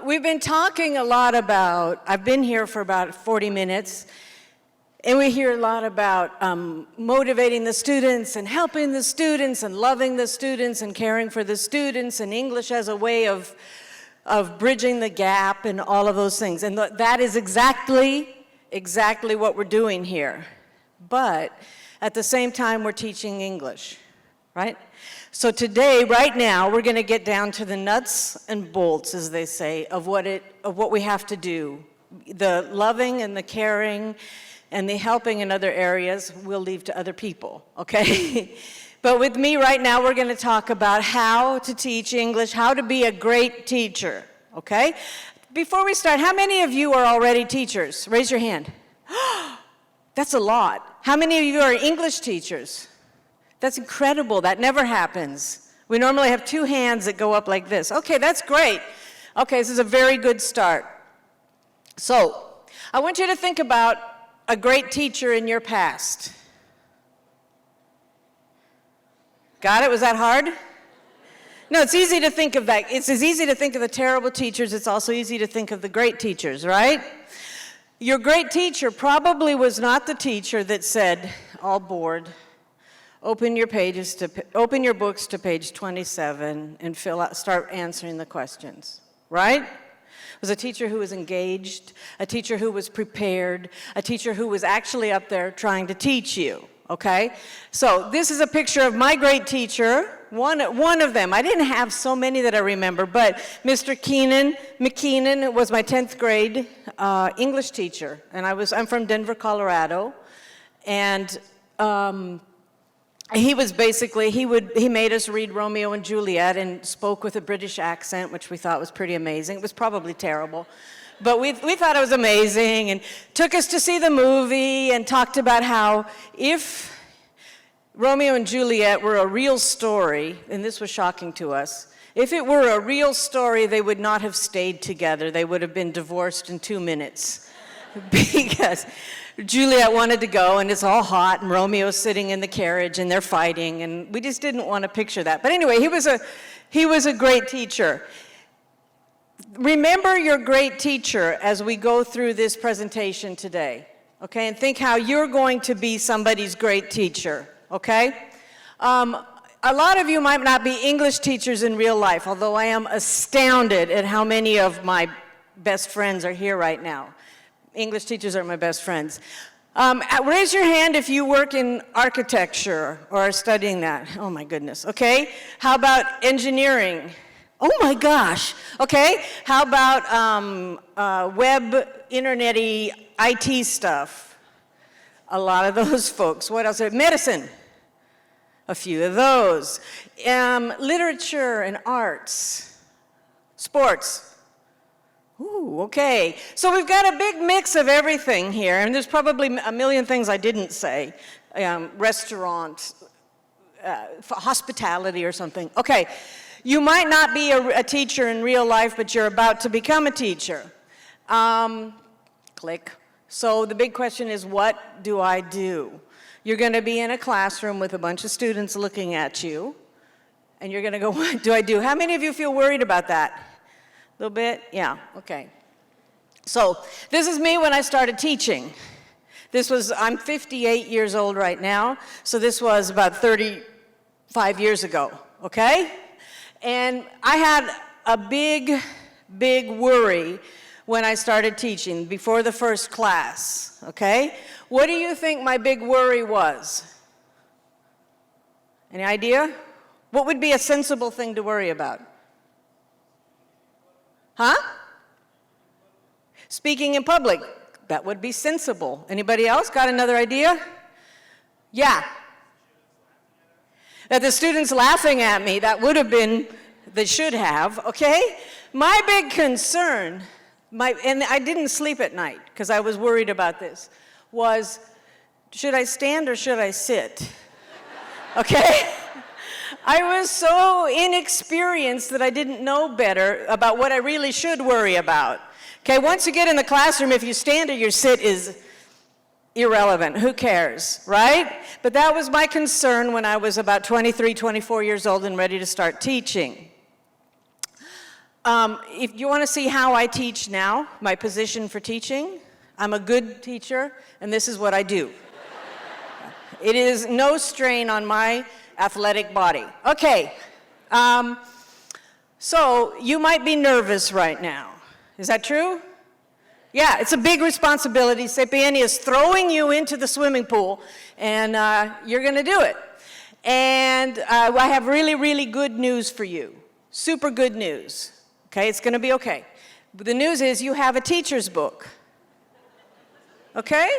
We've been talking a lot about, I've been here for about 40 minutes, and we hear a lot about motivating the students and helping the students and loving the students and caring for the students and English as a way of bridging the gap and all of those things. And that is exactly what we're doing here. But at the same time, we're teaching English, right? So today, right now, we're going to get down to the nuts and bolts, as they say, of what we have to do. The loving and the caring and the helping in other areas we'll leave to other people, okay? But with me right now, we're going to talk about how to teach English, how to be a great teacher, okay? Before we start, how many of you are already teachers? Raise your hand. That's a lot. How many of you are English teachers? That's incredible. That never happens. We normally have 2 hands that go up like this. Okay, that's great. Okay, this is a very good start. So, I want you to think about a great teacher in your past. Got it? Was that hard? No, it's easy to think of that. It's as easy to think of the terrible teachers. It's also easy to think of the great teachers, right? Your great teacher probably was not the teacher that said, all bored, open your books to page 27 and start answering the questions, right? It was a teacher who was engaged, a teacher who was prepared, a teacher who was actually up there trying to teach you, okay? So this is a picture of my great teacher, one of them. I didn't have so many that I remember, but Mr. McKeenan was my 10th grade English teacher, and I'm from Denver, Colorado, and he was basically, he made us read Romeo and Juliet and spoke with a British accent, which we thought was pretty amazing. It was probably terrible, but we thought it was amazing, and took us to see the movie and talked about how if Romeo and Juliet were a real story, and this was shocking to us, if it were a real story, they would not have stayed together. They would have been divorced in 2 minutes because Juliet wanted to go, and it's all hot, and Romeo's sitting in the carriage, and they're fighting, and we just didn't want to picture that. But anyway, he was a great teacher. Remember your great teacher as we go through this presentation today, okay? And think how you're going to be somebody's great teacher, okay? A lot of you might not be English teachers in real life, although I am astounded at how many of my best friends are here right now. English teachers are my best friends. Raise your hand if you work in architecture or are studying that. Oh my goodness, okay? How about engineering? Oh my gosh, okay? How about web, internet-y, IT stuff? A lot of those folks. What else? Medicine. A few of those. Literature and arts. Sports. Ooh, okay. So we've got a big mix of everything here, and there's probably a million things I didn't say. Restaurants, hospitality or something. Okay, you might not be a teacher in real life, but you're about to become a teacher. Click. So the big question is, what do I do? You're going to be in a classroom with a bunch of students looking at you, and you're going to go, what do I do? How many of you feel worried about that? A little bit? Yeah, okay. So this is me when I started teaching. I'm 58 years old right now, so this was about 35 years ago, okay? And I had a big, big worry when I started teaching before the first class, okay? What do you think my big worry was? Any idea? What would be a sensible thing to worry about? Huh? Speaking in public. That would be sensible. Anybody else got another idea? Yeah. That the students laughing at me, that would have been, they should have, okay? My big concern, and I didn't sleep at night because I was worried about this, was should I stand or should I sit? Okay? I was so inexperienced that I didn't know better about what I really should worry about. Okay, once you get in the classroom, if you stand or you sit is irrelevant. Who cares, right? But that was my concern when I was about 23, 24 years old and ready to start teaching. If you want to see how I teach now, my position for teaching, I'm a good teacher, and this is what I do. It is no strain on my athletic body. Okay, so you might be nervous right now. Is that true? Yeah, it's a big responsibility. CPM is throwing you into the swimming pool, and you're going to do it. And I have really, really good news for you. Super good news. Okay, it's going to be okay. But the news is you have a teacher's book. Okay?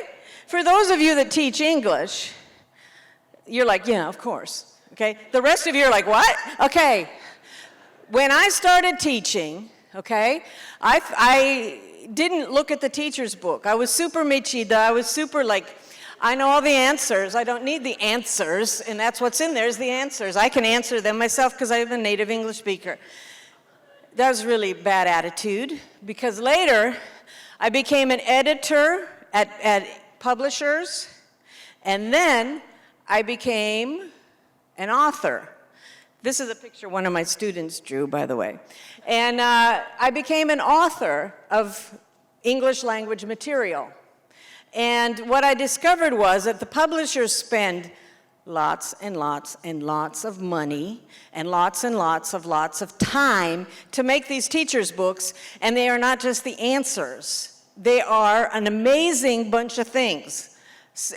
For those of you that teach English, you're like, yeah, of course. Okay? The rest of you are like, what? Okay. When I started teaching, okay, I didn't look at the teacher's book. I was super metida. I was super like, I know all the answers. I don't need the answers, and that's what's in there is the answers. I can answer them myself because I'm a native English speaker. That was really bad attitude, because later I became an editor at publishers, and then I became an author. This is a picture one of my students drew, by the way. And I became an author of English language material. And what I discovered was that the publishers spend lots and lots and lots of money and lots of time to make these teachers' books, and they are not just the answers. They are an amazing bunch of things.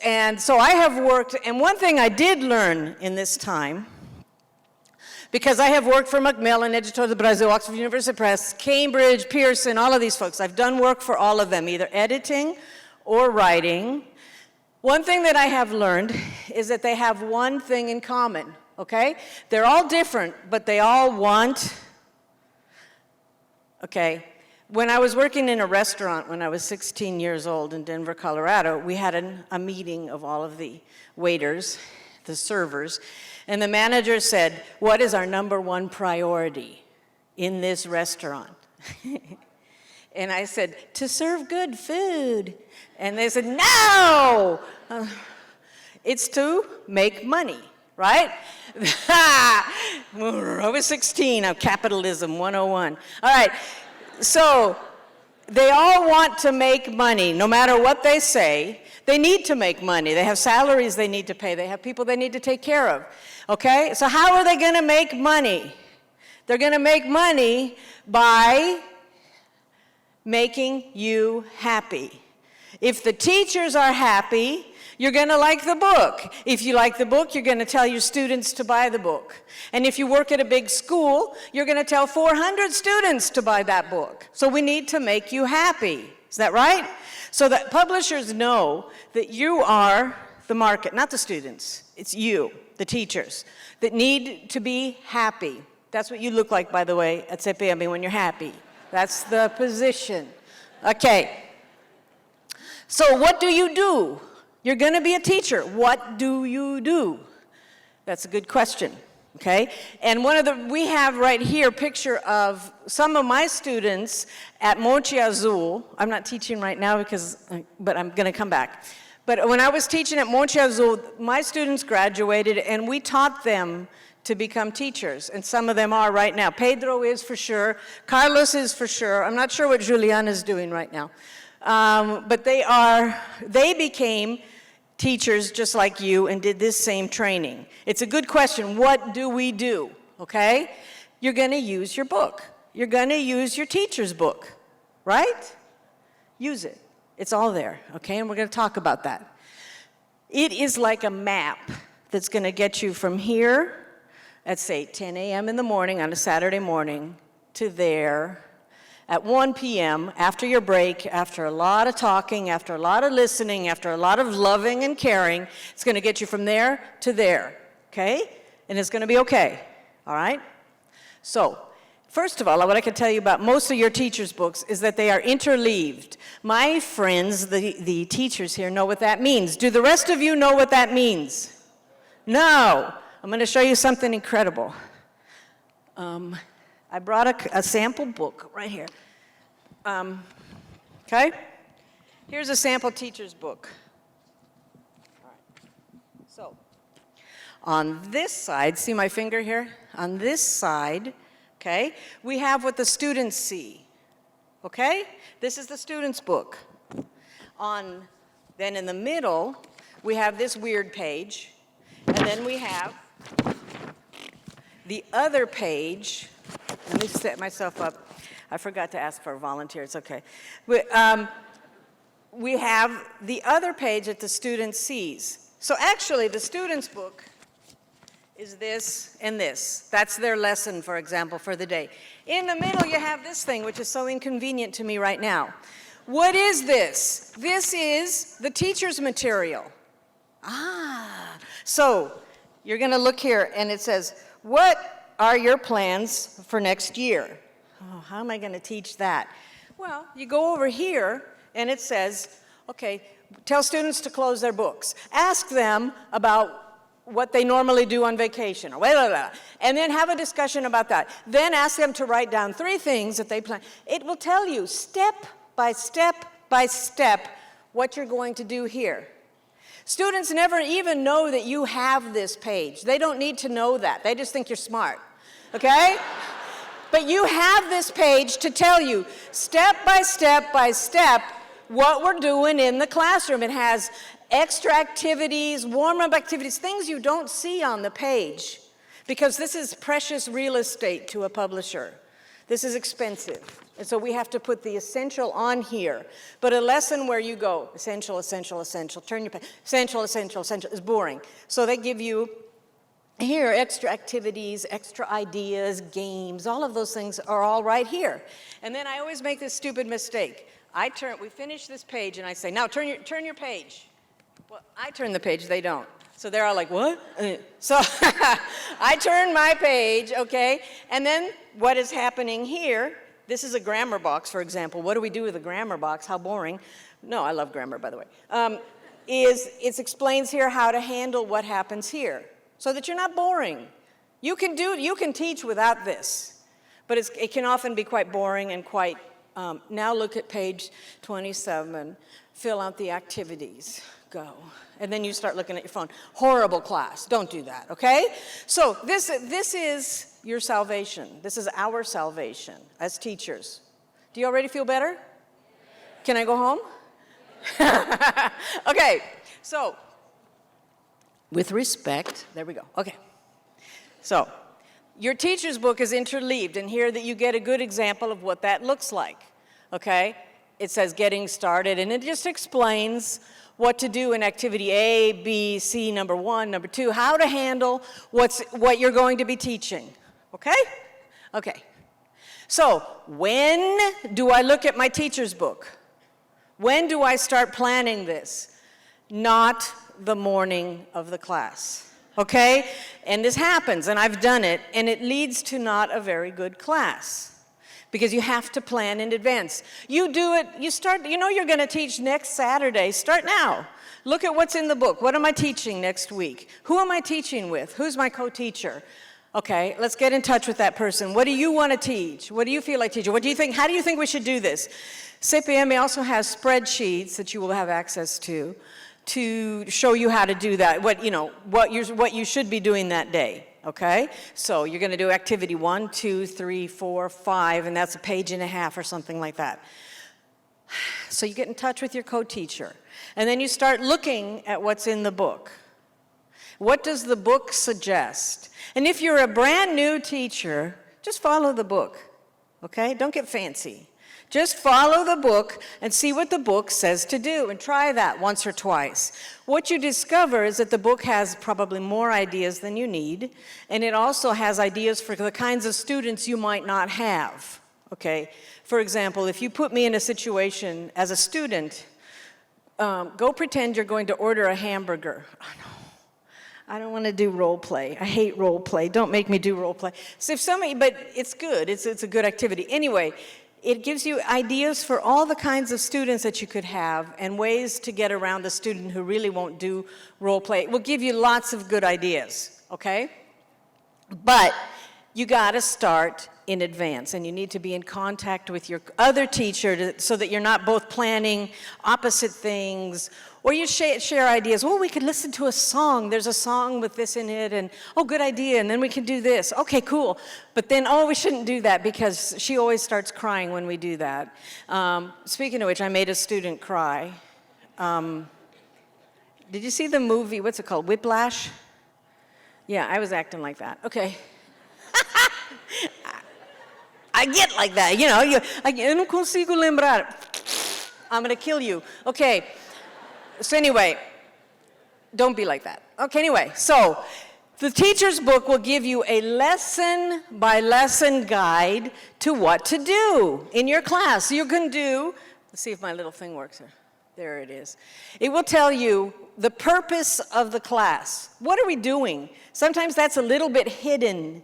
And so I have worked, and one thing I did learn in this time, because I have worked for Macmillan, Editor do Brasil, Oxford University Press, Cambridge, Pearson, all of these folks. I've done work for all of them, either editing or writing. One thing that I have learned is that they have one thing in common, okay? They're all different, but they all want, okay, when I was working in a restaurant when I was 16 years old in Denver, Colorado, we had a meeting of all of the waiters, the servers, and the manager said, what is our number one priority in this restaurant? And I said, to serve good food. And they said, no! It's to make money, right? I was 16, capitalism 101. All right, so they all want to make money, no matter what they say. They need to make money. They have salaries they need to pay. They have people they need to take care of, okay? So how are they going to make money? They're going to make money by making you happy. If the teachers are happy, you're going to like the book. If you like the book, you're going to tell your students to buy the book. And if you work at a big school, you're going to tell 400 students to buy that book. So we need to make you happy. Is that right? So that publishers know that you are the market, not the students. It's you, the teachers, that need to be happy. That's what you look like, by the way, at CPM when you're happy. That's the position. Okay. So what do you do? You're going to be a teacher. What do you do? That's a good question. Okay? And we have right here a picture of some of my students at Monte Azul. I'm not teaching right now but I'm going to come back. But when I was teaching at Monte Azul, my students graduated and we taught them to become teachers, and some of them are right now. Pedro is for sure. Carlos is for sure. I'm not sure what Juliana is doing right now. But they became teachers just like you and did this same training. It's a good question. What do we do? Okay? You're going to use your book. You're going to use your teacher's book, right? Use it. It's all there, okay? And we're going to talk about that. It is like a map that's going to get you from here at, say, 10 a.m. in the morning on a Saturday morning to there at 1 p.m. after your break, after a lot of talking, after a lot of listening, after a lot of loving and caring. It's going to get you from there to there, okay? And it's going to be okay, all right? So, first of all, what I can tell you about most of your teachers' books is that they are interleaved. My friends, the teachers here, know what that means. Do the rest of you know what that means? No. I'm going to show you something incredible. I brought a sample book right here. Okay? Here's a sample teacher's book. All right. So, on this side, see my finger here? On this side, okay? We have what the students see, okay? This is the students' book. Then in the middle, we have this weird page, and then we have the other page. Let me set myself up. I forgot to ask for volunteers, okay. We have the other page that the student sees. So actually, the student's book is this and this. That's their lesson, for example, for the day. In the middle, you have this thing, which is so inconvenient to me right now. What is this? This is the teacher's material. So you're going to look here, and it says, what are your plans for next year? Oh, how am I going to teach that? Well, you go over here, and it says, okay, tell students to close their books. Ask them about what they normally do on vacation, or blah, blah, blah, and then have a discussion about that. Then ask them to write down 3 things that they plan. It will tell you step by step by step what you're going to do here. Students never even know that you have this page. They don't need to know that. They just think you're smart, okay? But you have this page to tell you step by step by step what we're doing in the classroom. It has extra activities, warm-up activities, things you don't see on the page, because this is precious real estate to a publisher. This is expensive. And so we have to put the essential on here. But a lesson where you go, essential, essential, essential, turn your page, essential, essential, essential, is boring. So they give you here extra activities, extra ideas, games, all of those things are all right here. And then I always make this stupid mistake. We finish this page and I say, now turn your page. Well, I turn the page, they don't. So they're all like, what? So I turn my page, okay? And then what is happening here, this is a grammar box, for example. What do we do with a grammar box? How boring. No, I love grammar, by the way. It explains here how to handle what happens here so that you're not boring. You can teach without this, but it can often be quite boring and quite, now look at page 27, fill out the activities, go. And then you start looking at your phone. Horrible class, don't do that, okay? So this is your salvation. This is our salvation as teachers. Do you already feel better? Can I go home? Okay, so with respect, there we go, okay. So your teacher's book is interleaved, and here that you get a good example of what that looks like, okay? It says getting started, and it just explains what to do in activity A, B, C, number 1, number 2, how to handle what you're going to be teaching, okay? Okay. So when do I look at my teacher's book? When do I start planning this? Not the morning of the class, okay? And this happens, and I've done it, and it leads to not a very good class, because you have to plan in advance. You do it, you know you're gonna teach next Saturday, start now. Look at what's in the book. What am I teaching next week? Who am I teaching with? Who's my co-teacher? Okay, let's get in touch with that person. What do you wanna teach? What do you feel like teaching? What do you think, how do you think we should do this? CPM also has spreadsheets that you will have access to show you how to do that, what you should be doing that day. Okay, so you're going to do activity 1, 2, 3, 4, 5, and that's a page and a half or something like that. So you get in touch with your co-teacher, and then you start looking at what's in the book. What does the book suggest? And if you're a brand new teacher, just follow the book, okay? Don't get fancy. Just follow the book and see what the book says to do, and try that once or twice. What you discover is that the book has probably more ideas than you need, and it also has ideas for the kinds of students you might not have, okay? For example, if you put me in a situation as a student, go pretend you're going to order a hamburger. Oh, no. I don't want to do role play. I hate role play. Don't make me do role play. So but it's good. It's a good activity. Anyway, it gives you ideas for all the kinds of students that you could have and ways to get around the student who really won't do role play. It will give you lots of good ideas, okay? But you got to start in advance, and you need to be in contact with your other teacher so that you're not both planning opposite things, or you share ideas. Oh, we could listen to a song. There's a song with this in it, and oh, good idea, and then we can do this. Okay, cool. But then, oh, we shouldn't do that because she always starts crying when we do that. Speaking of which, I made a student cry. Did you see the movie, what's it called, Whiplash? Yeah, I was acting like that. Okay. I get like that, you know. Eu não consigo lembrar. I'm going to kill you. Okay. So anyway, don't be like that. Okay, anyway. So the teacher's book will give you a lesson-by-lesson guide to what to do in your class. So you can do, let's see if my little thing works here. There it is. It will tell you the purpose of the class. What are we doing? Sometimes that's a little bit hidden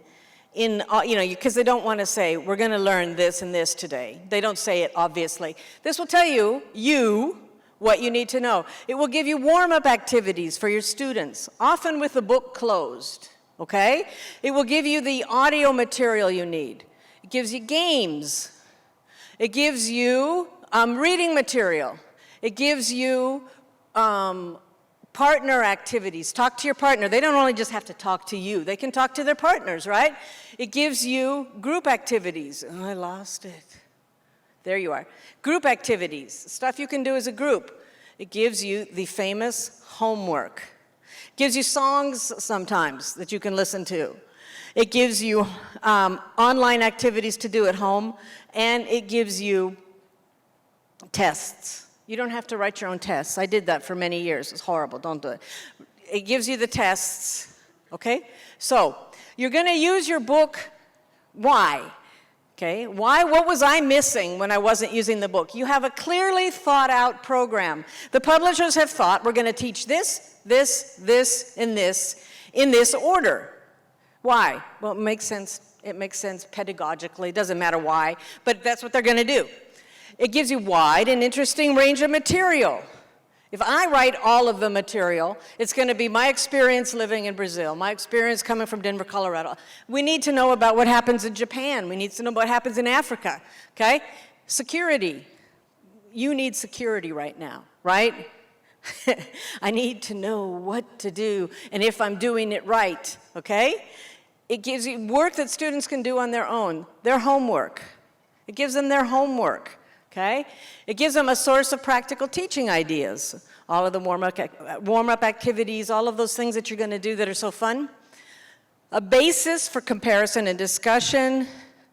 in, because they don't want to say, we're going to learn this and this today. They don't say it, obviously. This will tell you what you need to know. It will give you warm-up activities for your students, often with the book closed, okay? It will give you the audio material you need. It gives you games. It gives you reading material. It gives you partner activities. Talk to your partner. They don't only just have to talk to you. They can talk to their partners, right? It gives you group activities. Oh, I lost it. There you are. Group activities, stuff you can do as a group. It gives you the famous homework. It gives you songs sometimes that you can listen to. It gives you online activities to do at home, and it gives you tests. You don't have to write your own tests. I did that for many years. It's horrible. Don't do it. It gives you the tests, okay? So you're going to use your book. Why? Okay, why? What was I missing when I wasn't using the book? You have a clearly thought out program. The publishers have thought, we're going to teach this, and this in this order. Why? Well, it makes sense. It makes sense pedagogically. It doesn't matter why, but that's what they're going to do. It gives you wide and interesting range of material. If I write all of the material, it's going to be my experience living in Brazil, my experience coming from Denver, Colorado. We need to know about what happens in Japan. We need to know what happens in Africa, okay? Security. You need security right now, right? I need to know what to do and if I'm doing it right, okay? It gives you work that students can do on their own, their homework. It gives them their homework. Okay? It gives them a source of practical teaching ideas. All of the warm-up activities, all of those things that you're going to do that are so fun. A basis for comparison and discussion.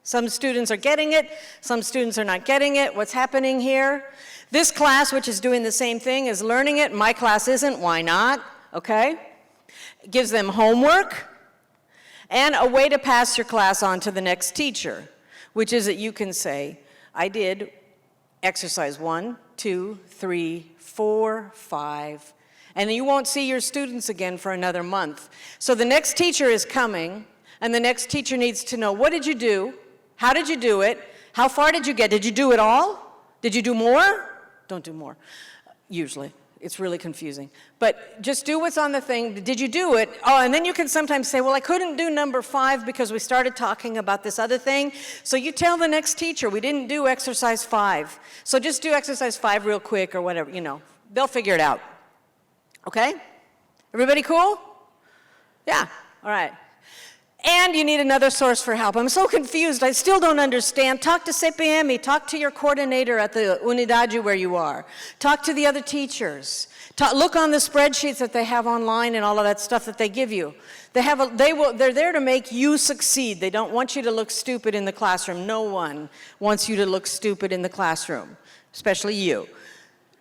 Some students are getting it, some students are not getting it. What's happening here? This class, which is doing the same thing, is learning it. My class isn't. Why not? Okay? It gives them homework and a way to pass your class on to the next teacher, which is that you can say, I did exercise 1, 2, 3, 4, 5, and you won't see your students again for another month. So the next teacher is coming, and the next teacher needs to know, what did you do? How did you do it? How far did you get? Did you do it all? Did you do more? Don't do more, usually. It's really confusing. But just do what's on the thing. Did you do it? Oh, and then you can sometimes say, well, I couldn't do number 5 because we started talking about this other thing. So you tell the next teacher, we didn't do exercise 5. So just do exercise 5 real quick or whatever, They'll figure it out. Okay? Everybody cool? Yeah, all right. And you need another source for help. I'm so confused. I still don't understand. Talk to CPM. Talk to your coordinator at the unidade where you are. Talk to the other teachers. Look on the spreadsheets that they have online and all of that stuff that they give you. They're there to make you succeed. They don't want you to look stupid in the classroom. No one wants you to look stupid in the classroom, especially you.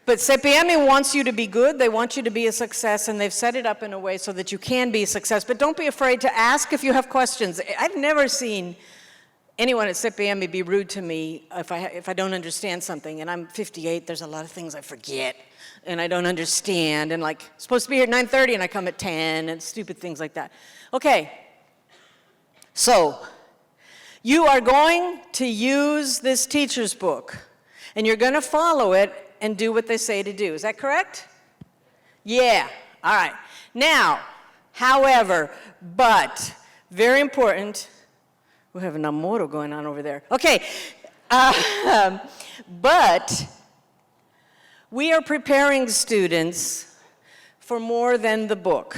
But CPM wants you to be good, they want you to be a success, and they've set it up in a way so that you can be a success. But don't be afraid to ask if you have questions. I've never seen anyone at CPM be rude to me if I don't understand something. And I'm 58, there's a lot of things I forget, and I don't understand. And supposed to be here at 9:30, and I come at 10, and stupid things like that. Okay, so you are going to use this teacher's book, and you're going to follow it and do what they say to do. Is that correct? Yeah. All right. Now, however, but, very important, We have a namoro going on over there. Okay, but we are preparing students for more than the book,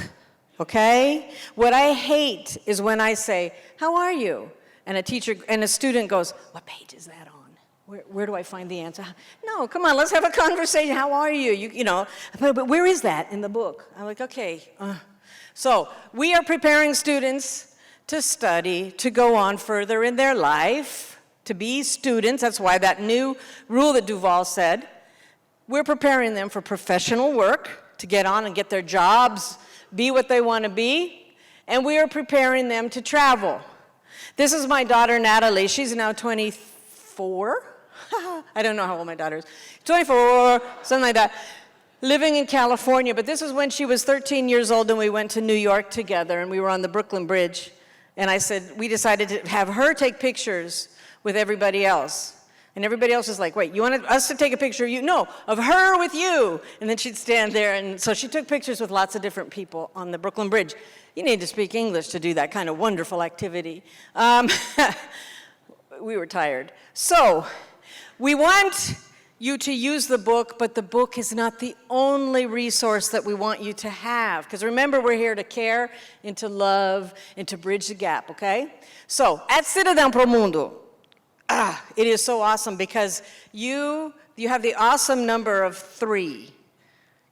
okay? What I hate is when I say, how are you? And a student goes, what page is that on? Where do I find the answer? No, come on, let's have a conversation. How are you? You know, but where is that in the book? I'm like, okay. So we are preparing students to study, to go on further in their life, to be students. That's why that new rule that Duval said, we're preparing them for professional work, to get on and get their jobs, be what they want to be, and we are preparing them to travel. This is my daughter, Natalie. She's now 24. I don't know how old my daughter is. 24, something like that. Living in California, but this is when she was 13 years old and we went to New York together and we were on the Brooklyn Bridge. And I said, we decided to have her take pictures with everybody else. And everybody else was like, wait, you want us to take a picture of you? No, of her with you. And then she'd stand there. And so she took pictures with lots of different people on the Brooklyn Bridge. You need to speak English to do that kind of wonderful activity. We were tired. So we want you to use the book, but the book is not the only resource that we want you to have. Because remember, we're here to care and to love and to bridge the gap, okay? So at Cidadão Pró-Mundo, it is so awesome because you have the awesome number of 3,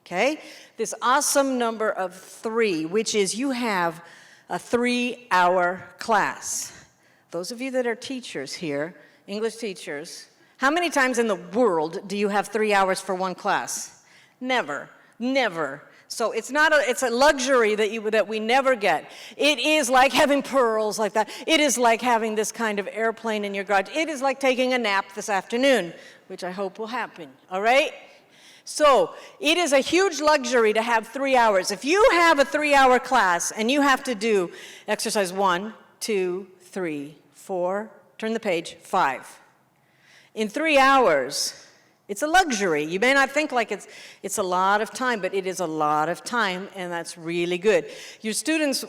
okay? This awesome number of 3, which is you have a 3-hour class. Those of you that are teachers here, English teachers, how many times in the world do you have 3 hours for one class? Never, never. So it's a luxury that we never get. It is like having pearls like that. It is like having this kind of airplane in your garage. It is like taking a nap this afternoon, which I hope will happen, all right? So it is a huge luxury to have 3 hours. If you have a 3-hour class and you have to do exercise 1, 2, 3, 4, turn the page, 5. In 3 hours, it's a luxury. You may not think like it's a lot of time, but it is a lot of time, and that's really good. Your students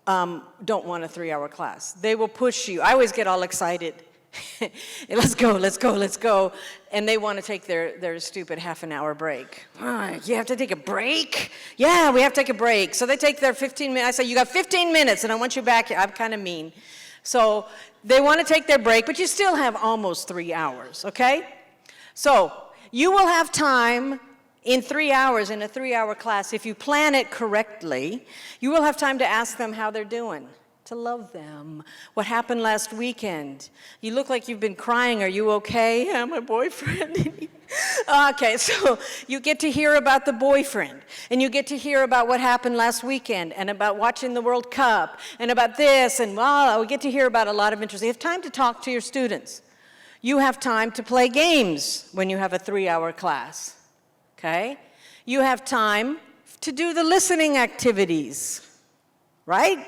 don't want a 3-hour class. They will push you. I always get all excited. Let's go, let's go, let's go. And they want to take their stupid half-an-hour break. You have to take a break? Yeah, we have to take a break. So they take their 15 minutes. I say, you got 15 minutes, and I want you back here. I'm kind of mean. So they want to take their break, but you still have almost 3 hours, okay? So you will have time in 3 hours in a 3-hour class. If you plan it correctly, you will have time to ask them how they're doing, to love them. What happened last weekend? You look like you've been crying. Are you okay? Yeah, my boyfriend. Okay, so you get to hear about the boyfriend, and you get to hear about what happened last weekend, and about watching the World Cup, and about this, and we get to hear about a lot of interesting. You have time to talk to your students. You have time to play games when you have a 3-hour class, okay? You have time to do the listening activities, right?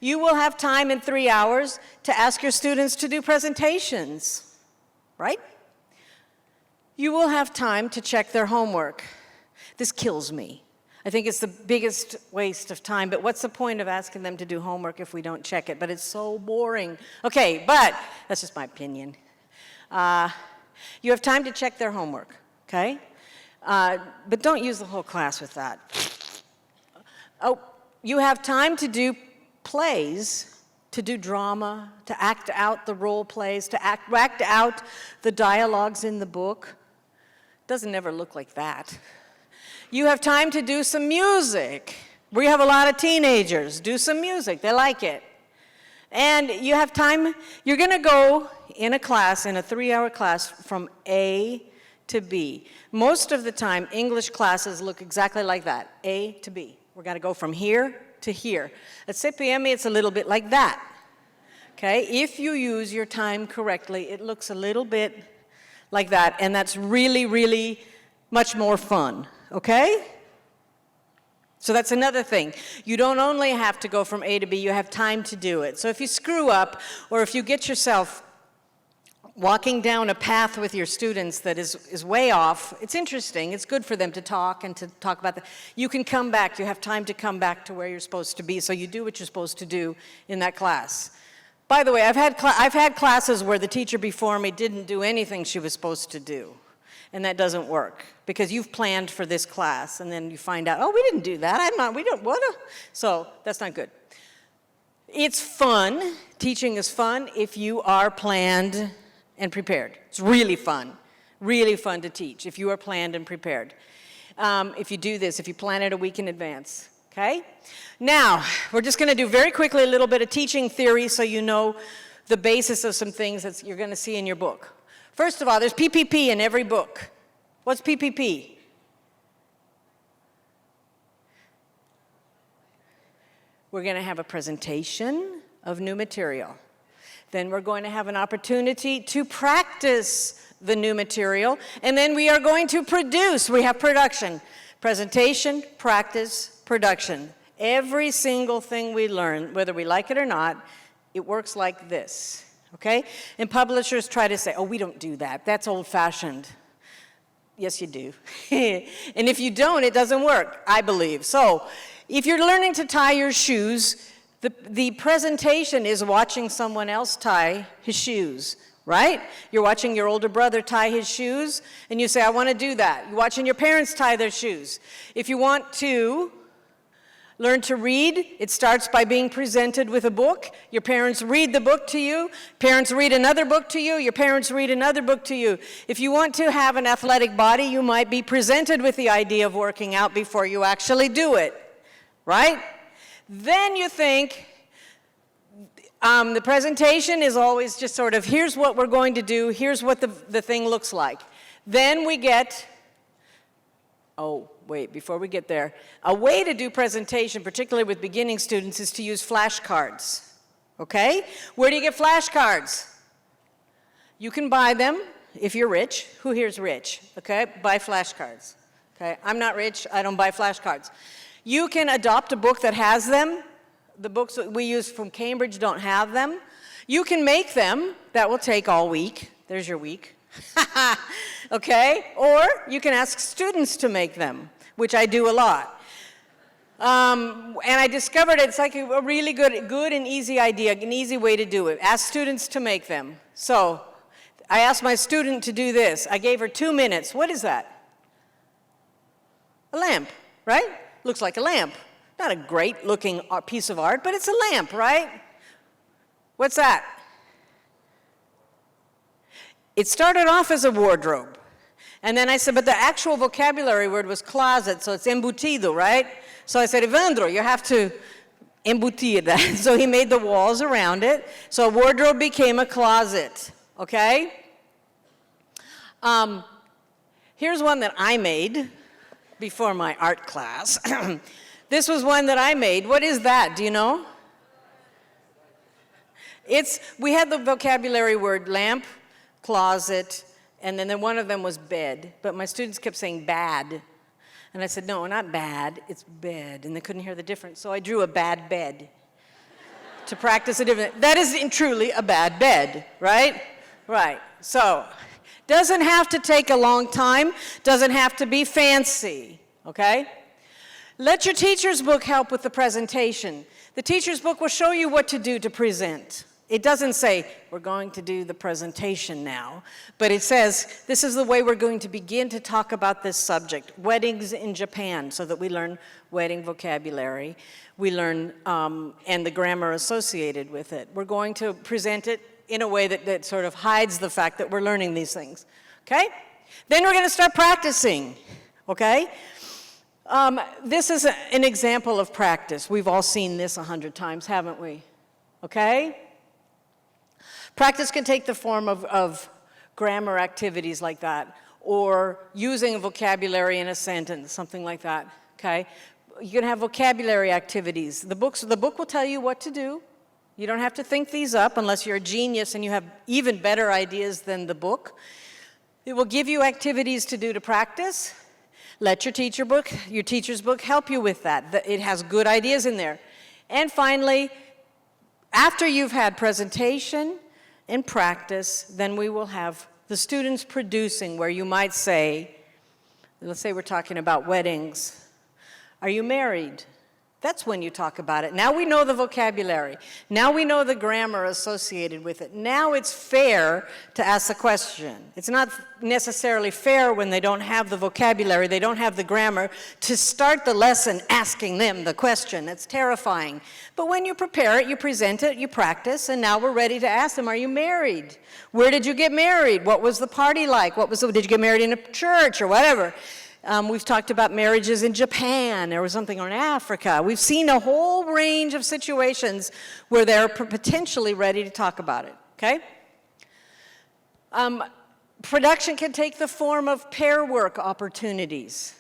You will have time in 3 hours to ask your students to do presentations, right? You will have time to check their homework. This kills me. I think it's the biggest waste of time, but what's the point of asking them to do homework if we don't check it? But it's so boring. Okay, but that's just my opinion. You have time to check their homework, okay? But don't use the whole class with that. Oh, you have time to do plays, to do drama, to act out the role plays, to act out the dialogues in the book. Doesn't ever look like that. You have time to do some music. We have a lot of teenagers. Do some music. They like it. And you have time. You're going to go in a class, in a 3-hour class, from A to B. Most of the time, English classes look exactly like that, A to B. We're going to go from here to here. At CPM, it's a little bit like that. Okay? If you use your time correctly, it looks a little bit like that, and that's really, really much more fun. Okay? So that's another thing. You don't only have to go from A to B, you have time to do it. So if you screw up, or if you get yourself walking down a path with your students that is way off, it's interesting. It's good for them to talk and to talk about that. You can come back. You have time to come back to where you're supposed to be, so you do what you're supposed to do in that class. By the way, I've had classes where the teacher before me didn't do anything she was supposed to do. And that doesn't work because you've planned for this class and then you find out, oh, we didn't do that. So that's not good. It's fun. Teaching is fun if you are planned and prepared. It's really fun to teach if you are planned and prepared. If you do this, if you plan it a week in advance, okay? Now, we're just going to do very quickly a little bit of teaching theory so you know the basis of some things that you're going to see in your book. First of all, there's PPP in every book. What's PPP? We're going to have a presentation of new material. Then we're going to have an opportunity to practice the new material. And then we are going to produce. We have production. Presentation, practice, production. Every single thing we learn, whether we like it or not, it works like this. Okay? And publishers try to say, oh, we don't do that. That's old-fashioned. Yes, you do. And if you don't, it doesn't work, I believe. So if you're learning to tie your shoes, the presentation is watching someone else tie his shoes, right? You're watching your older brother tie his shoes, and you say, I want to do that. You're watching your parents tie their shoes. If you want to learn to read, it starts by being presented with a book. Your parents read the book to you. Parents read another book to you. Your parents read another book to you. If you want to have an athletic body, you might be presented with the idea of working out before you actually do it, right? Then you think, the presentation is always just sort of, here's what we're going to do, here's what the thing looks like. Then we get, oh, wait, before we get there, a way to do presentation, particularly with beginning students, is to use flashcards, okay? Where do you get flashcards? You can buy them if you're rich. Who here's rich, okay? Buy flashcards, okay? I'm not rich, I don't buy flashcards. You can adopt a book that has them. The books that we use from Cambridge don't have them. You can make them. That will take all week. There's your week. Okay? Or you can ask students to make them, which I do a lot. And I discovered it's like a really good and easy idea, an easy way to do it. Ask students to make them. So I asked my student to do this. I gave her 2 minutes. What is that? A lamp, right? Looks like a lamp. Not a great looking piece of art, but it's a lamp, right? What's that? It started off as a wardrobe. And then I said, but the actual vocabulary word was closet, so it's embutido, right? So I said, Evandro, you have to embutir that. So he made the walls around it. So a wardrobe became a closet, okay? Here's one that I made before my art class. This was one that I made. What is that? Do you know? We had the vocabulary word lamp, closet, and then one of them was bed. But my students kept saying bad. And I said, no, not bad, it's bed. And they couldn't hear the difference. So I drew a bad bed to practice a different. That is truly a bad bed, right? Right. So, doesn't have to take a long time, doesn't have to be fancy, okay? Let your teacher's book help with the presentation. The teacher's book will show you what to do to present. It doesn't say, we're going to do the presentation now, but it says, this is the way we're going to begin to talk about this subject, weddings in Japan, so that we learn wedding vocabulary, we learn, and the grammar associated with it. We're going to present it in a way that sort of hides the fact that we're learning these things, okay? Then we're going to start practicing, okay? This is an example of practice. We've all seen this 100 times, haven't we? Okay? Practice can take the form of grammar activities like that, or using a vocabulary in a sentence, something like that, okay? You can have vocabulary activities. The book will tell you what to do. You don't have to think these up unless you're a genius and you have even better ideas than the book. It will give you activities to do to practice. Let your teacher's book help you with that. It has good ideas in there. And finally, after you've had presentation and practice, then we will have the students producing, where you might say, let's say we're talking about weddings. Are you married? That's when you talk about it. Now we know the vocabulary. Now we know the grammar associated with it. Now it's fair to ask the question. It's not necessarily fair when they don't have the vocabulary, they don't have the grammar, to start the lesson asking them the question. It's terrifying. But when you prepare it, you present it, you practice, and now we're ready to ask them, are you married? Where did you get married? What was the party like? Did you get married in a church or whatever? We've talked about marriages in Japan or something, or in Africa. We've seen a whole range of situations where they're potentially ready to talk about it, okay? Production can take the form of pair work opportunities.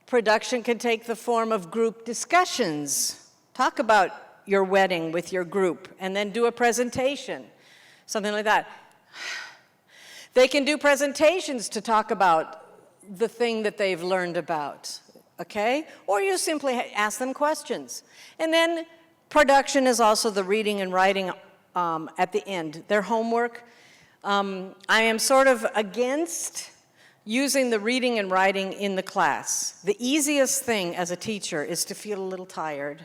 Production can take the form of group discussions. Talk about your wedding with your group and then do a presentation, something like that. They can do presentations to talk about the thing that they've learned about, okay? Or you simply ask them questions. And then production is also the reading and writing at the end. Their homework, I am sort of against using the reading and writing in the class. The easiest thing as a teacher is to feel a little tired.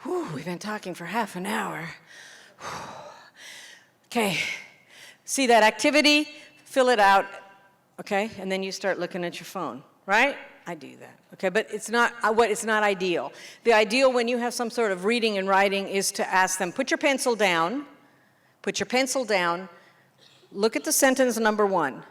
Whew, we've been talking for half an hour. Whew. Okay, see that activity, fill it out. Okay, and then you start looking at your phone, right? I do that, okay, but it's not ideal. The ideal when you have some sort of reading and writing is to ask them, put your pencil down, look at the sentence number 1.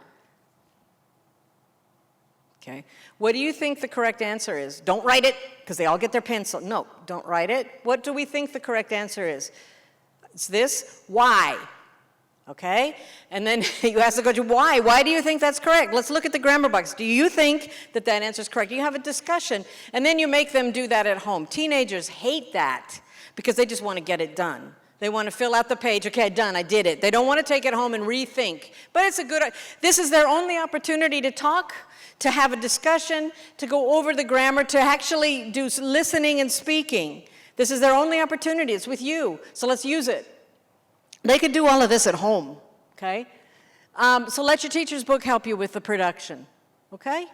Okay, what do you think the correct answer is? Don't write it, because they all get their pencil. No, don't write it. What do we think the correct answer is? It's this, why? Okay? And then you ask the question, why? Why do you think that's correct? Let's look at the grammar box. Do you think that that answer is correct? You have a discussion, and then you make them do that at home. Teenagers hate that because they just want to get it done. They want to fill out the page. Okay, done, I did it. They don't want to take it home and rethink. But this is their only opportunity to talk, to have a discussion, to go over the grammar, to actually do listening and speaking. This is their only opportunity. It's with you, so let's use it. They could do all of this at home, okay? So let your teacher's book help you with the production, okay?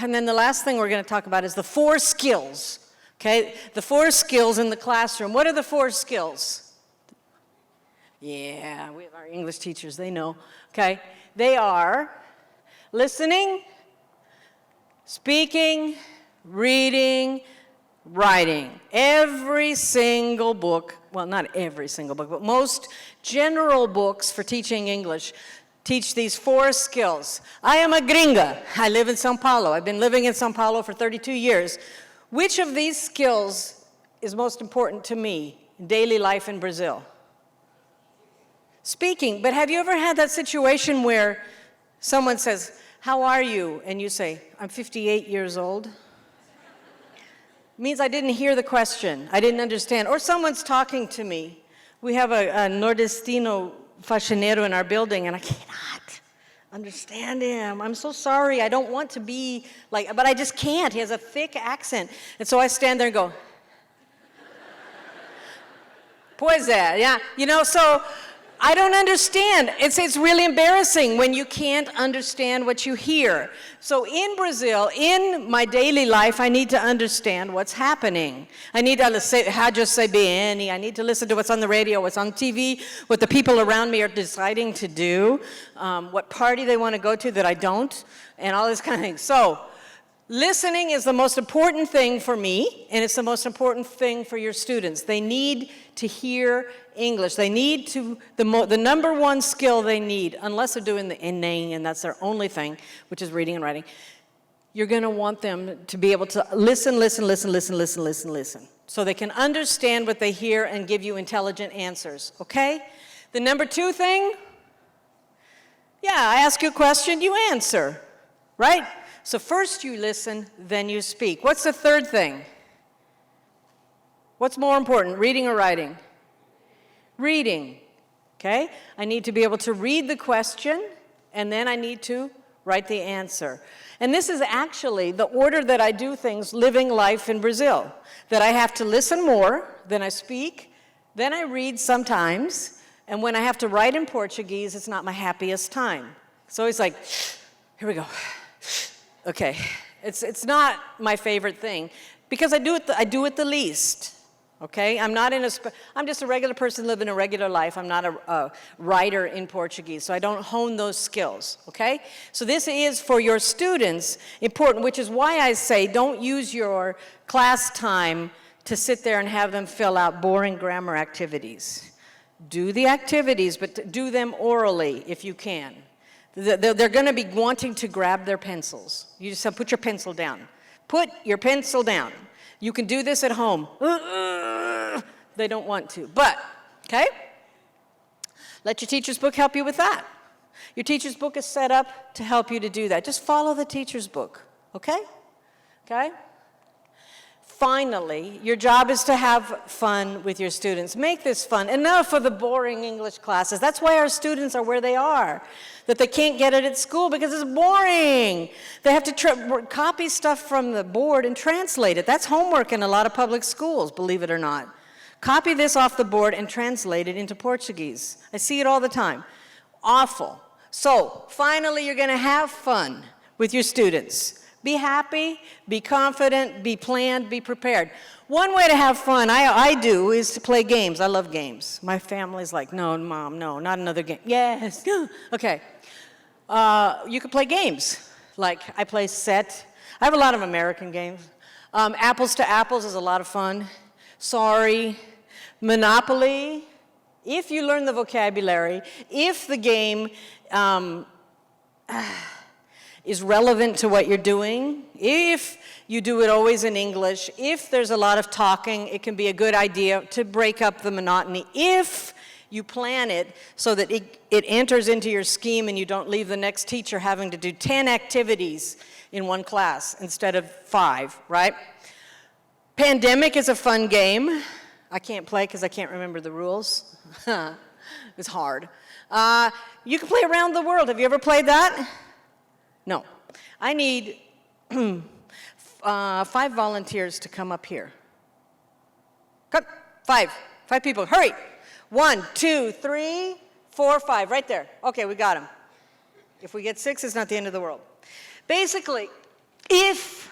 And then the last thing we're going to talk about is the 4 skills, okay? The 4 skills in the classroom. What are the 4 skills? Yeah, we have our English teachers, they know, okay? They are listening, speaking, reading, writing. Every single book, well, not every single book, but most general books for teaching English teach these 4 skills. I am a gringa. I live in Sao Paulo. I've been living in Sao Paulo for 32 years. Which of these skills is most important to me in daily life in Brazil? Speaking. But have you ever had that situation where someone says, how are you? And you say, I'm 58 years old. Means I didn't hear the question. I didn't understand. Or someone's talking to me. We have a nordestino faxineiro in our building, and I cannot understand him. I'm so sorry. I don't want to be like, but I just can't. He has a thick accent. And so I stand there and go, pois é, yeah. You know, so I don't understand. It's really embarrassing when you can't understand what you hear. So in Brazil, in my daily life, I need to understand what's happening. I need to say, Rádio CBN, I need to listen to what's on the radio, what's on TV, what the people around me are deciding to do, what party they want to go to that I don't, and all this kind of thing. So listening is the most important thing for me, and it's the most important thing for your students. They need to hear English. They need to, the number 1 skill they need, unless they're doing the inning, and that's their only thing, which is reading and writing, you're going to want them to be able to listen, so they can understand what they hear and give you intelligent answers, okay? The number 2 thing, yeah, I ask you a question, you answer, right? So first you listen, then you speak. What's the 3rd thing? What's more important, reading or writing? Reading, okay? I need to be able to read the question, and then I need to write the answer. And this is actually the order that I do things living life in Brazil, that I have to listen more, then I speak, then I read sometimes, and when I have to write in Portuguese, it's not my happiest time. So it's like, here we go. Okay, It's not my favorite thing because I do it the least. Okay, I'm just a regular person living a regular life. I'm not a writer in Portuguese, so I don't hone those skills, okay? So this is for your students important, which is why I say don't use your class time to sit there and have them fill out boring grammar activities. Do the activities, but do them orally if you can. They're gonna be wanting to grab their pencils. You just have, put your pencil down. Put your pencil down. You can do this at home. They don't want to, but, okay? Let your teacher's book help you with that. Your teacher's book is set up to help you to do that. Just follow the teacher's book, okay? Okay? Finally, your job is to have fun with your students. Make this fun. Enough of the boring English classes. That's why our students are where they are. That they can't get it at school because it's boring. They have to copy stuff from the board and translate it. That's homework in a lot of public schools, believe it or not. Copy this off the board and translate it into Portuguese. I see it all the time. Awful. So, finally, you're going to have fun with your students. Be happy, be confident, be planned, be prepared. One way to have fun, I do, is to play games. I love games. My family's like, no, Mom, no, not another game. Yes, okay. You can play games. Like, I play set. I have a lot of American games. Apples to Apples is a lot of fun. Sorry. Monopoly. If you learn the vocabulary, if the game is relevant to what you're doing, if you do it always in English, if there's a lot of talking, it can be a good idea to break up the monotony. If you plan it so that it enters into your scheme and you don't leave the next teacher having to do 10 activities in one class instead of 5, right? Pandemic is a fun game. I can't play because I can't remember the rules. It's hard. You can play Around the World. Have you ever played that? No. I need 5 volunteers to come up here. Come, 5 people, hurry. 1, 2, 3, 4, 5, right there. Okay, we got them. If we get 6, it's not the end of the world. Basically, if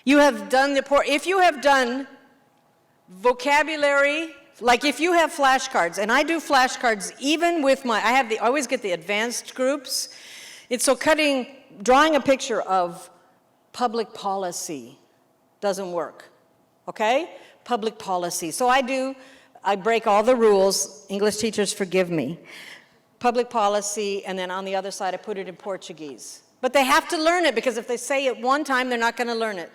you have done vocabulary, like if you have flashcards, and I do flashcards even with I always get the advanced groups. It's so drawing a picture of public policy doesn't work, okay? Public policy. So I break all the rules. English teachers, forgive me. Public policy, and then on the other side, I put it in Portuguese. But they have to learn it, because if they say it one time, they're not gonna learn it.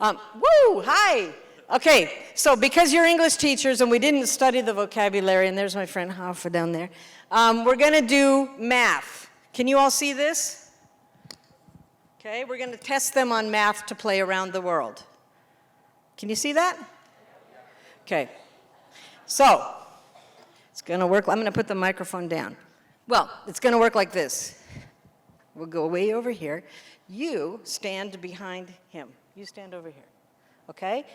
Woo, hi. Okay, so because you're English teachers and we didn't study the vocabulary, and there's my friend Hoffa down there, we're gonna do math. Can you all see this? Okay, we're gonna test them on math to play Around the World. Can you see that? Okay, so it's gonna work. I'm gonna put the microphone down. Well, it's gonna work like this. We'll go way over here. You stand behind him. You stand over here, okay?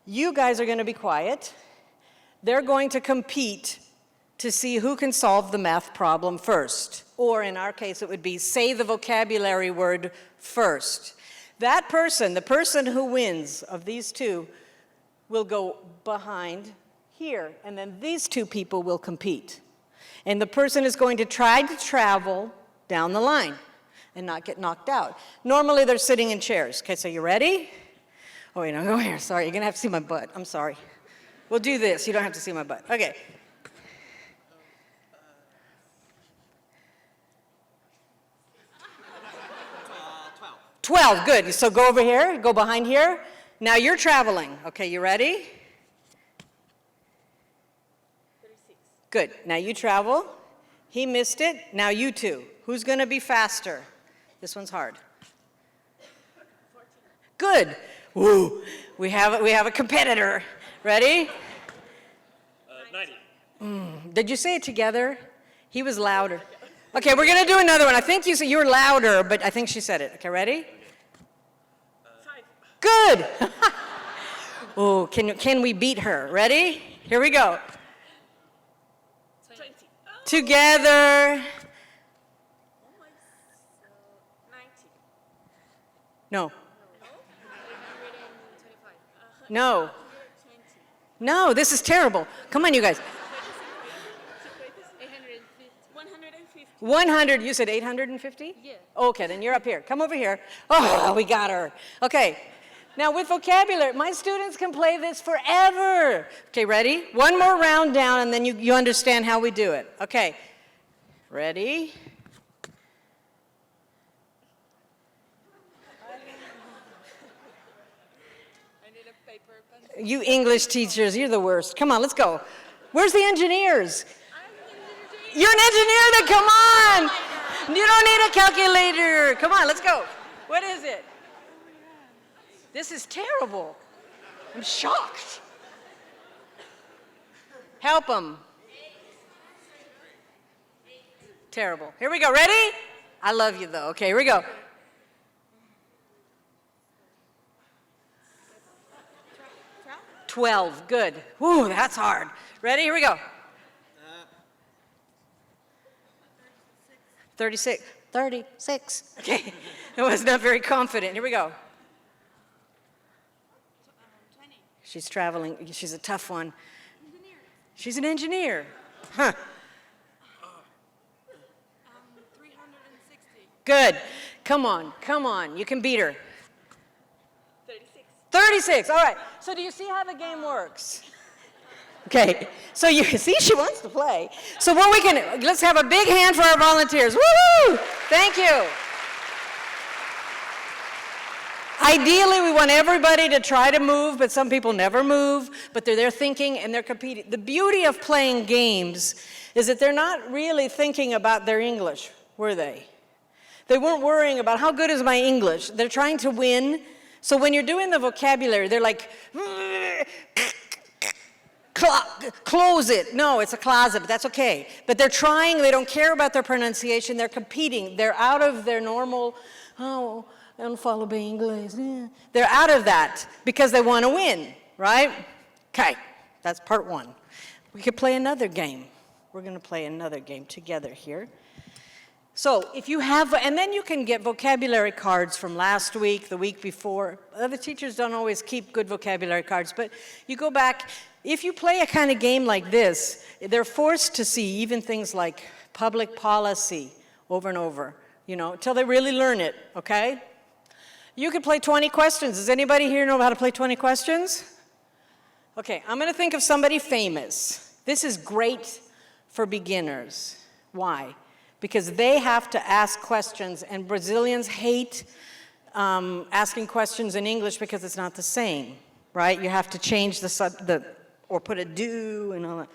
You guys are gonna be quiet. They're going to compete to see who can solve the math problem first. Or in our case, it would be say the vocabulary word first. That person, the person who wins of these two, will go behind here, and then these 2 people will compete. And the person is going to try to travel down the line and not get knocked out. Normally, they're sitting in chairs. Okay, so you ready? Oh, wait, no, go here. Sorry, you're gonna have to see my butt. I'm sorry. We'll do this. You don't have to see my butt. Okay. 12, good. So go over here, go behind here. Now you're traveling. Okay, you ready? 36. Good. Now you travel. He missed it. Now you 2. Who's going to be faster? This one's hard. 14. Good. Woo. We have a competitor. Ready? 90. Did you say it together? He was louder. Okay, we're going to do another one. I think you said you were louder, but I think she said it. Okay, ready? 5. Good. Oh, can we beat her? Ready? Here we go. 20. Together. 90. No. No. No, this is terrible. Come on, you guys. 100, you said 850? Yeah. Okay, then you're up here. Come over here. Oh, we got her. Okay. Now with vocabulary, my students can play this forever. Okay, ready? One more round down and then you understand how we do it. Okay. Ready? I need a paper pencil. You English teachers, you're the worst. Come on, let's go. Where's the engineers? You're an engineer, then come on. You don't need a calculator. Come on, let's go. What is it? This is terrible. I'm shocked. Help them. Terrible. Here we go. Ready? I love you, though. Okay, here we go. Trout? 12. Good. Whew, that's hard. Ready? Here we go. 36. 36. Okay. I was not very confident. Here we go. 20. She's traveling. She's a tough one. Engineer. She's an engineer. Huh. 360. Good. Come on. Come on. You can beat her. 36. 36. All right. So do you see how the game works? Okay. So you see she wants to play. So what we can, let's have a big hand for our volunteers. Woo! Thank you. Ideally, we want everybody to try to move, but some people never move, but they're there thinking and they're competing. The beauty of playing games is that they're not really thinking about their English, were they? They weren't worrying about how good is my English. They're trying to win. So when you're doing the vocabulary, they're like, close it. No, it's a closet, but that's okay. But they're trying, they don't care about their pronunciation, they're competing. They're out of their normal, oh, I don't follow by English. They're out of that because they want to win, right? Okay, that's part one. We could play another game. We're going to play another game together here. So if you have, and then you can get vocabulary cards from last week, the week before. Other teachers don't always keep good vocabulary cards, but you go back. If you play a kind of game like this, they're forced to see even things like public policy over and over, you know, until they really learn it, okay? You could play 20 questions. Does anybody here know how to play 20 questions? Okay, I'm going to think of somebody famous. This is great for beginners. Why? Because they have to ask questions, and Brazilians hate asking questions in English because it's not the same, right? You have to change or put a do and all that.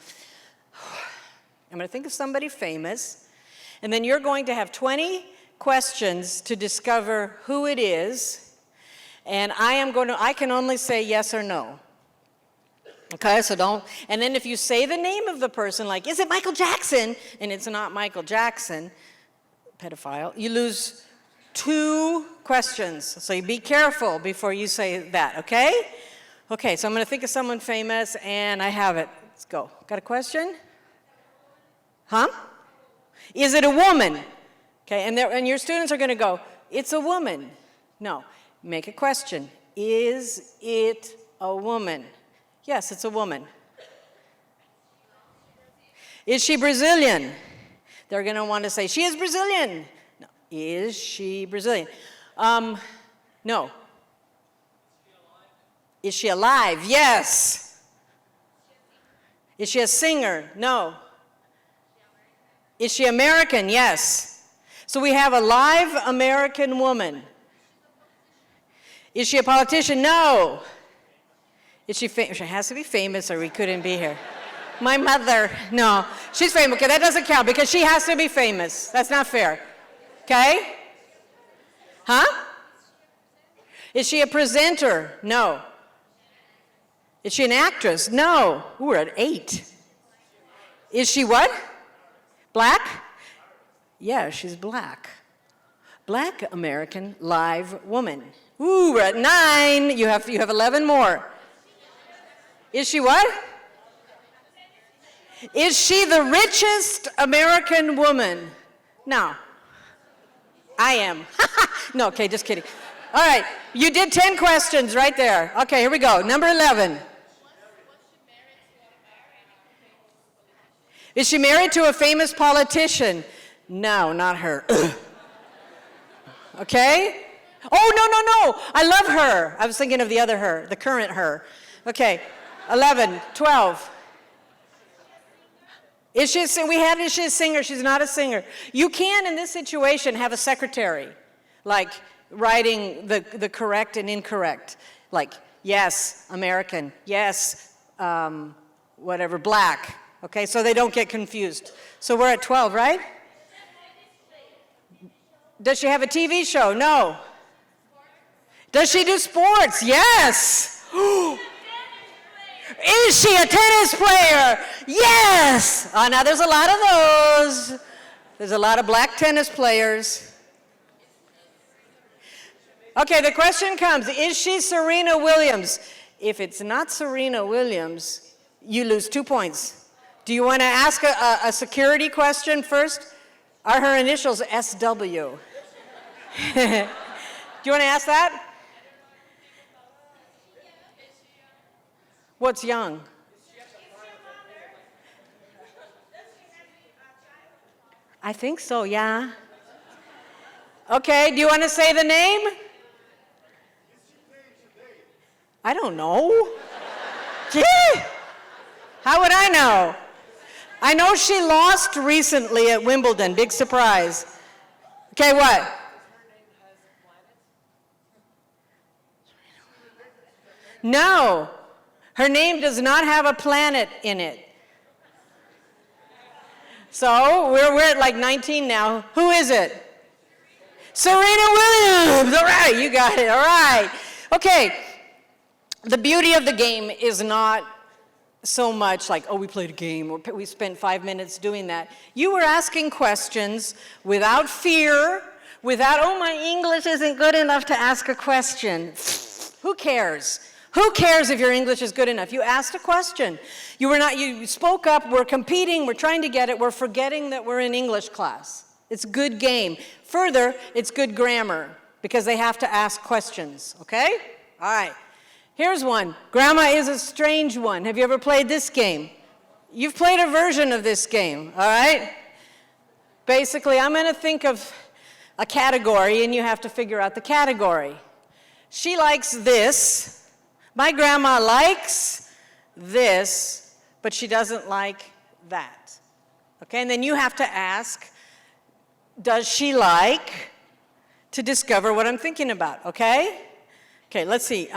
I'm going to think of somebody famous, and then you're going to have 20 questions to discover who it is, and I can only say yes or no. Okay, so don't, and then if you say the name of the person, like, is it Michael Jackson? And it's not Michael Jackson, pedophile, you lose 2 questions. So you be careful before you say that, okay? Okay, so I'm going to think of someone famous, and I have it. Let's go. Got a question? Huh? Is it a woman? Okay, and your students are going to go, it's a woman. No, make a question. Is it a woman? Yes, it's a woman. Is she Brazilian? They're going to want to say, she is Brazilian. No. Is she Brazilian? No. Is she alive? Yes. Is she a singer? No. Is she American? Yes. So we have a live American woman. Is she a politician? No. Is she famous? She has to be famous or we couldn't be here. My mother, no. She's famous. Okay, that doesn't count because she has to be famous. That's not fair. Okay? Huh? Is she a presenter? No. Is she an actress? No. Ooh, we're at 8. Is she what? Black? Yeah, she's black. Black American live woman. Ooh, we're at 9. You have 11 more. Is she what? Is she the richest American woman? No. I am. No, okay, just kidding. All right, you did 10 questions right there. Okay, here we go. Number 11. Is she married to a famous politician? No, not her. Okay? Oh, no. I love her. I was thinking of the other her, the current her. Okay, 11, 12. Is she a singer? She's not a singer. You can, in this situation, have a secretary, like writing the correct and incorrect. Like, yes, American. Yes, whatever, black. Okay, so they don't get confused. So we're at 12, right? Does she have a TV show? No. Does she do sports? Yes. Is she a tennis player? Yes. Oh, now there's a lot of those. There's a lot of black tennis players. Okay, the question comes, is she Serena Williams? If it's not Serena Williams, you lose 2 points. Do you want to ask a security question first? Are her initials SW? Do you want to ask that? What's young? I think so, yeah. Okay, do you want to say the name? I don't know. Gee, how would I know? I know she lost recently at Wimbledon, big surprise. Okay, what? No, her name does not have a planet in it. So we're at like 19 now. Who is it? Serena Williams. All right, you got it. All right. Okay, the beauty of the game is not so much like, oh, we played a game, or we spent 5 minutes doing that. You were asking questions without fear, without, oh, my English isn't good enough to ask a question. Who cares? Who cares if your English is good enough? You asked a question. You spoke up, we're competing, we're trying to get it, we're forgetting that we're in English class. It's good game. Further, it's good grammar, because they have to ask questions, okay? All right. Here's one. Grandma is a strange one. Have you ever played this game? You've played a version of this game, all right? Basically, I'm going to think of a category, and you have to figure out the category. She likes this. My grandma likes this, but she doesn't like that. Okay, and then you have to ask, does she like, to discover what I'm thinking about, okay? Okay, let's see.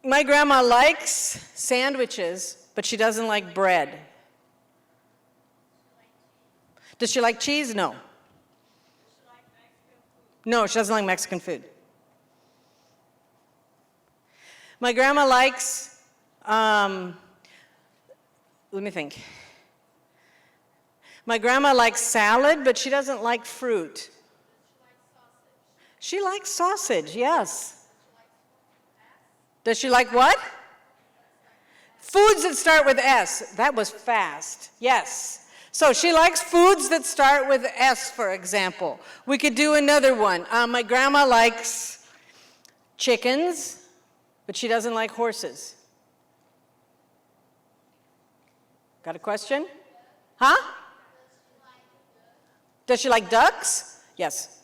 My grandma likes sandwiches, but she doesn't like bread. Does she like cheese? No. No, she doesn't like Mexican food. My grandma likes, let me think. My grandma likes salad, but she doesn't like fruit. She likes sausage, yes. Does she like what? Foods that start with S. That was fast. Yes. So she likes foods that start with S, for example. We could do another one. My grandma likes chickens, but she doesn't like horses. Got a question? Huh? Does she like ducks? Yes.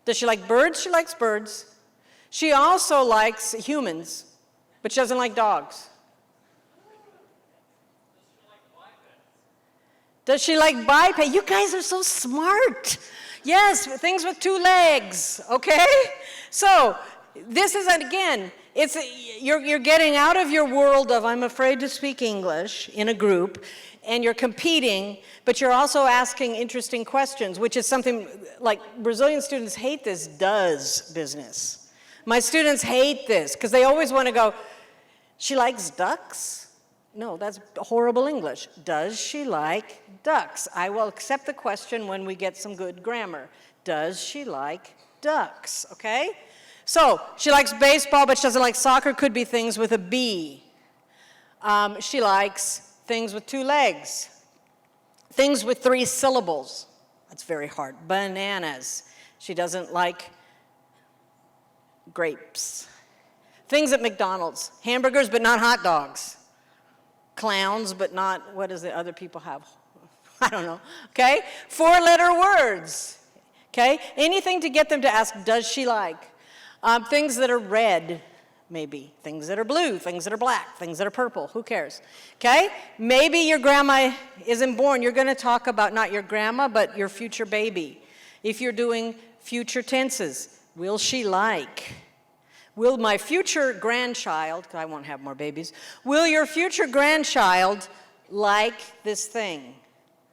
Does she like birds? She likes birds. She also likes humans, but she doesn't like dogs. Does she like biped? You guys are so smart. Yes, things with 2 legs, okay? So this is, again, you're getting out of your world of I'm afraid to speak English in a group, and you're competing, but you're also asking interesting questions, which is something like Brazilian students hate this does business. My students hate this because they always want to go, she likes ducks? No, that's horrible English. Does she like ducks? I will accept the question when we get some good grammar. Does she like ducks? Okay? So she likes baseball, but she doesn't like soccer. Could be things with a B. She likes things with 2 legs. Things with 3 syllables. That's very hard. Bananas. She doesn't like grapes. Things at McDonald's. Hamburgers, but not hot dogs. Clowns, but not, what does the other people have? I don't know, okay? 4-letter words, okay? Anything to get them to ask, does she like? Things that are red, maybe. Things that are blue, things that are black, things that are purple, who cares? Okay? Maybe your grandma isn't born. You're gonna talk about not your grandma, but your future baby. If you're doing future tenses, will she like? Will my future grandchild, because I won't have more babies, will your future grandchild like this thing?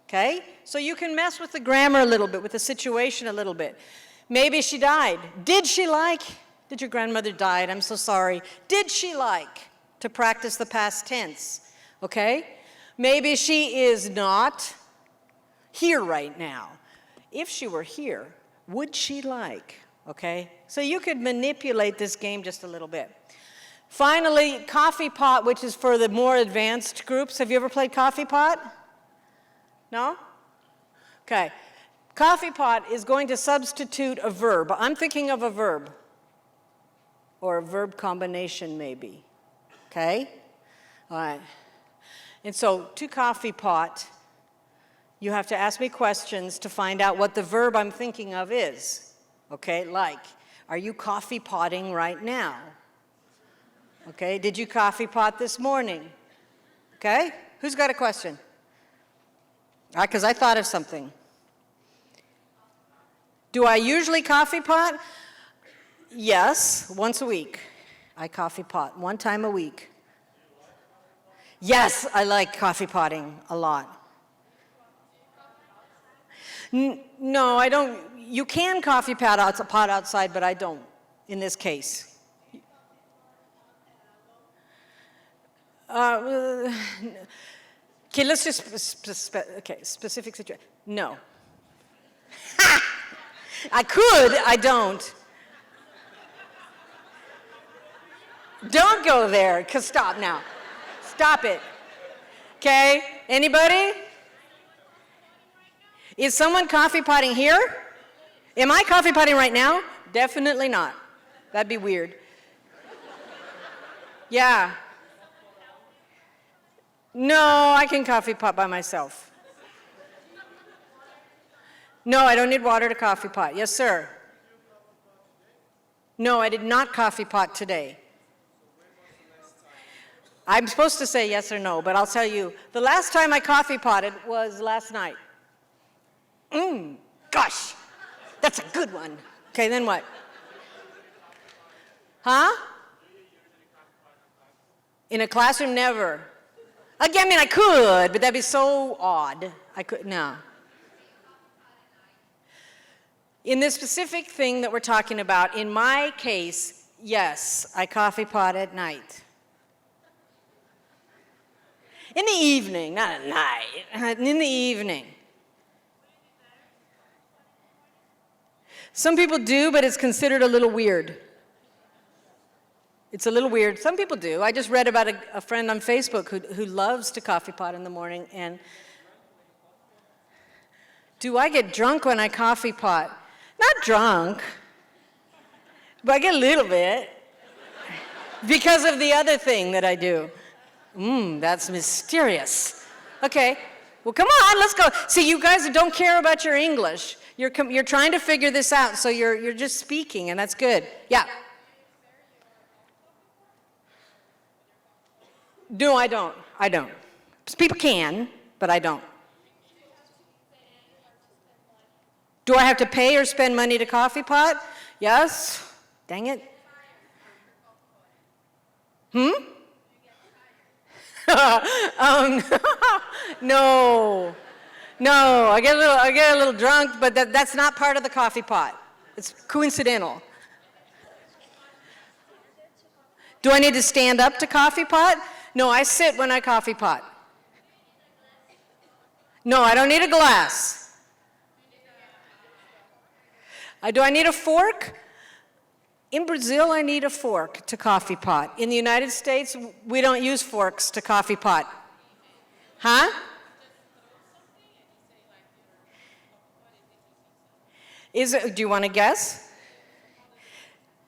Okay? So you can mess with the grammar a little bit, with the situation a little bit. Maybe she died. Did she like? Did your grandmother died? I'm so sorry. Did she like to practice the past tense? Okay? Maybe she is not here right now. If she were here, would she like? Okay? So you could manipulate this game just a little bit. Finally, coffee pot, which is for the more advanced groups. Have you ever played coffee pot? No? Okay. Coffee pot is going to substitute a verb. I'm thinking of a verb. Or a verb combination, maybe. Okay? All right. And so, to coffee pot, you have to ask me questions to find out what the verb I'm thinking of is. Okay? Like, are you coffee potting right now? Okay? Did you coffee pot this morning? Okay? Who's got a question? Because I thought of something. Do I usually coffee pot? Yes, once a week. I coffee pot, one time a week. Yes, I like coffee potting a lot. No, I don't. You can coffee pot outside, but I don't in this case. Okay, let's just, specific situation. No. I could, I don't. Don't go there, because stop now. Stop it. Okay, anybody? Is someone coffee potting here? Am I coffee potting right now? Definitely not. That'd be weird. Yeah. No, I can coffee pot by myself. No, I don't need water to coffee pot. Yes, sir. No, I did not coffee pot today. I'm supposed to say yes or no, but I'll tell you, the last time I coffee potted was last night. Gosh, that's a good one. Okay, then what? Huh? In a classroom, never. Again, I mean, I could, but that'd be so odd. I could, no. In this specific thing that we're talking about, in my case, yes, I coffee pot at night. In the evening, not at night, in the evening. Some people do, but it's considered a little weird. It's a little weird. Some people do. I just read about a friend on Facebook who loves to coffee pot in the morning. And do I get drunk when I coffee pot? Not drunk, but I get a little bit because of the other thing that I do. That's mysterious. Okay, well, come on, let's go. See, you guys don't care about your English. You're trying to figure this out, so you're just speaking, and that's good. Yeah. No, I don't. I don't. People can, but I don't. Do I have to pay or spend money to coffee pot? Yes. Dang it. No. No, I get a little drunk, but that's not part of the coffee pot. It's coincidental. Do I need to stand up to coffee pot? No, I sit when I coffee pot. No, I don't need a glass. Do I need a fork? In Brazil, I need a fork to coffee pot. In the United States, we don't use forks to coffee pot. Huh? Do you want to guess?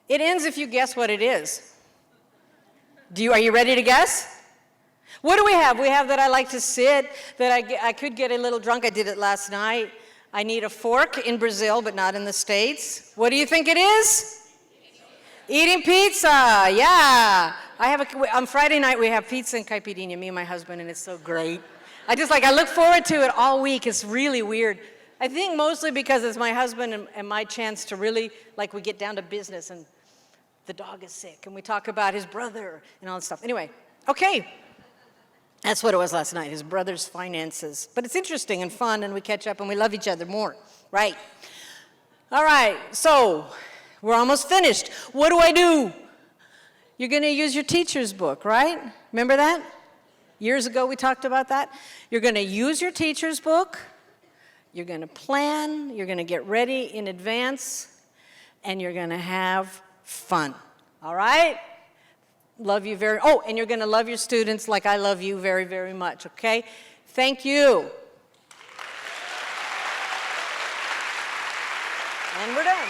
It ends if you guess what it is. Are you ready to guess? What do we have? We have that I like to sit, that I could get a little drunk. I did it last night. I need a fork in Brazil, but not in the States. What do you think it is? Eating pizza, yeah. On Friday night, we have pizza and caipirinha, me and my husband, and it's so great. I look forward to it all week. It's really weird. I think mostly because it's my husband and my chance to really, we get down to business, and the dog is sick, and we talk about his brother and all that stuff. Anyway, okay. That's what it was last night, his brother's finances. But it's interesting and fun, and we catch up, and we love each other more, right? All right, so we're almost finished. What do? You're going to use your teacher's book, right? Remember that? Years ago, we talked about that. You're going to use your teacher's book. You're going to plan. You're going to get ready in advance, and you're going to have fun, all right? Love you and you're going to love your students like I love you very, very much, okay? Thank you. And we're done.